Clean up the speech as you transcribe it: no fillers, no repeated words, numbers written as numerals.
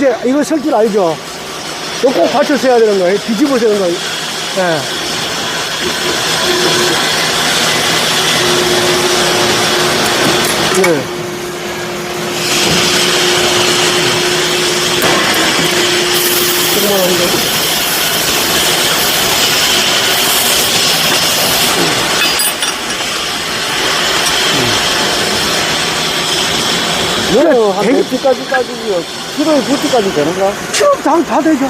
이제 이거 설 줄 알죠? 이거 꼭 받쳐서 해야 되는 거예요. 뒤집어서 하는 거예요. 예. 네. 조금만 하는데. 너는 한 몇 주까지 따지고요? 키로에 9주까지 되는가? 키로 다 되죠.